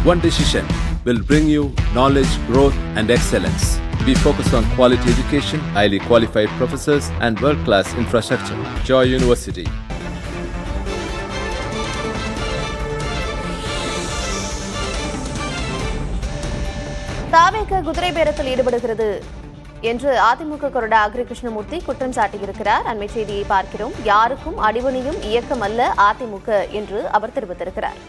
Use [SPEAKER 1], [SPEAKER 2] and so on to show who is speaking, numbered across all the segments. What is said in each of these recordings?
[SPEAKER 1] One decision will bring you knowledge, growth, and excellence. We focus on quality education, highly qualified professors, and world-class infrastructure. Joy University.
[SPEAKER 2] தாவேக குதிரை பேரத்தில் ஈடுபடுகிறது என்று அதிமுக கொறடா agri Krishnamurthy குற்றம் சாட்டியிருக்கிறார். அண்மை செய்தியை பார்க்கிறோம். யாருக்கும் அடிபணியும் இயக்கம் அல்ல அதிமுக என்று அவர் தெரிவித்திருக்கிறார்.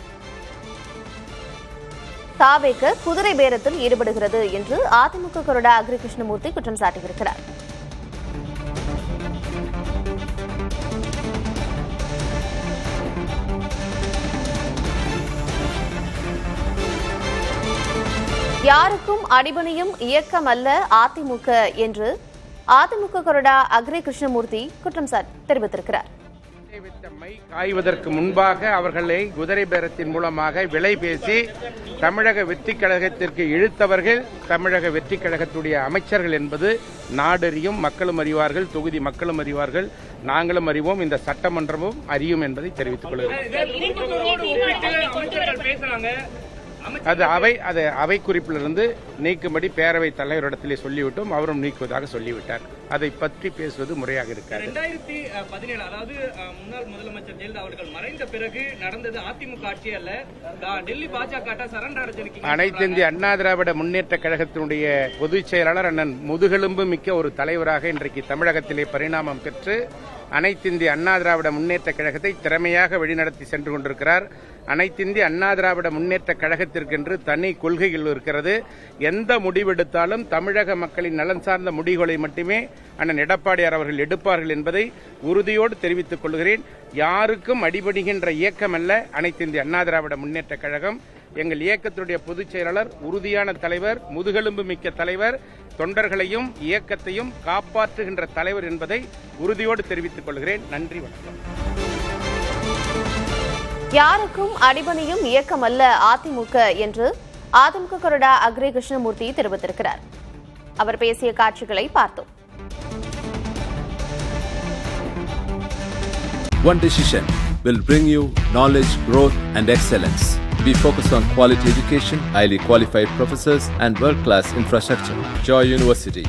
[SPEAKER 2] தாவேக குதிரை பேரத்தில் ஈடுபடுகிறது என்று அதிமுக கொறடா அக்ரி கிருஷ்ணமூர்த்தி குற்றம் சாட்டியிருக்கிறார். யாருக்கும் அடிபணியும் இயக்கம் அல்ல அதிமுக என்று அதிமுக கொறடா அக்ரி கிருஷ்ணமூர்த்தி குற்றம் தெரிவித்திருக்கிறார்.
[SPEAKER 3] காய்வதற்கு முன்பாக அவர்களை குதிரை பேரத்தின் மூலமாக விலை பேசி தமிழக வெற்றி கழகத்திற்கு இழுத்தவர்கள் தமிழக வெற்றி கழகத்துடைய அமைச்சர்கள் என்பது நாடறியும், மக்களும் அறிவார்கள், தொகுதி மக்களும் அறிவார்கள், நாங்களும் அறிவோம், இந்த சட்டமன்றமும் அறியும் என்பதை தெரிவித்துக் கொள்கிறேன். அது அவை குறிப்பிலிருந்து நீக்கும்படி பேரவைத் தலைவரிடத்திலே சொல்லிவிட்டோம். அவரும் நீக்குவதாக சொல்லிவிட்டார். அதை பற்றி பேசுவது முறையாக இருக்காது.
[SPEAKER 4] 2017 அதாவது முன்னாள் முதலமைச்சர் ஜெயலலிதா அவர்கள் மறைந்த பிறகு நடந்தது அதிமுக ஆட்சி அல்ல, டெல்லி பாஜக சரண்டர் அடைஞ்சிருக்கீங்க.
[SPEAKER 3] அனைத்து இந்திய அண்ணா திராவிட முன்னேற்ற கழகத்தினுடைய பொதுச் செயலாளர் அண்ணன் முதுகெலும்பு மிக்க ஒரு தலைவராக இன்றைக்கு தமிழகத்திலே பரிணாமம் பெற்று அனைத்து இந்திய அண்ணா திராவிட முன்னேற்ற கழகத்தை திறமையாக வழிநடத்தி சென்று கொண்டிருக்கிறார். அனைத்து இந்திய அண்ணா திராவிட முன்னேற்ற கழகத்திற்கென்று தனி கொள்கைகள் இருக்கிறது. எந்த முடிவெடுத்தாலும் தமிழக மக்களின் நலன் சார்ந்த முடிவுகளை மட்டுமே அண்ணன் எடப்பாடியார் அவர்கள் எடுப்பார்கள் என்பதை உறுதியோடு தெரிவித்துக் கொள்கிறேன். யாருக்கும் அடிபடுகின்ற இயக்கம் அல்ல அனைத்து இந்திய அண்ணா திராவிட முன்னேற்ற கழகம். எங்கள் இயக்கத்துடைய பொதுச் செயலாளர் உறுதியான தலைவர், முதுகெலும்பு மிக்க தலைவர், தொண்டர்களையும் இயக்கத்தையும் காப்பாற்றுகின்ற தலைவர் என்பதை உறுதியோடு தெரிவித்துக் கொள்கிறேன். நன்றி, வணக்கம்.
[SPEAKER 2] யாருக்கும் அடிபணியும் இயக்கம் அல்ல அதிமுக என்று அதிமுக கொறடா அக்ரி கிருஷ்ணமூர்த்தி தெரிவித்திருக்கிறார். அவர் பேசிய காட்சிகளை பார்த்தோம்.
[SPEAKER 1] One decision will bring you knowledge, growth, and excellence. We focus on quality education, highly qualified professors, and world-class infrastructure. Joy University.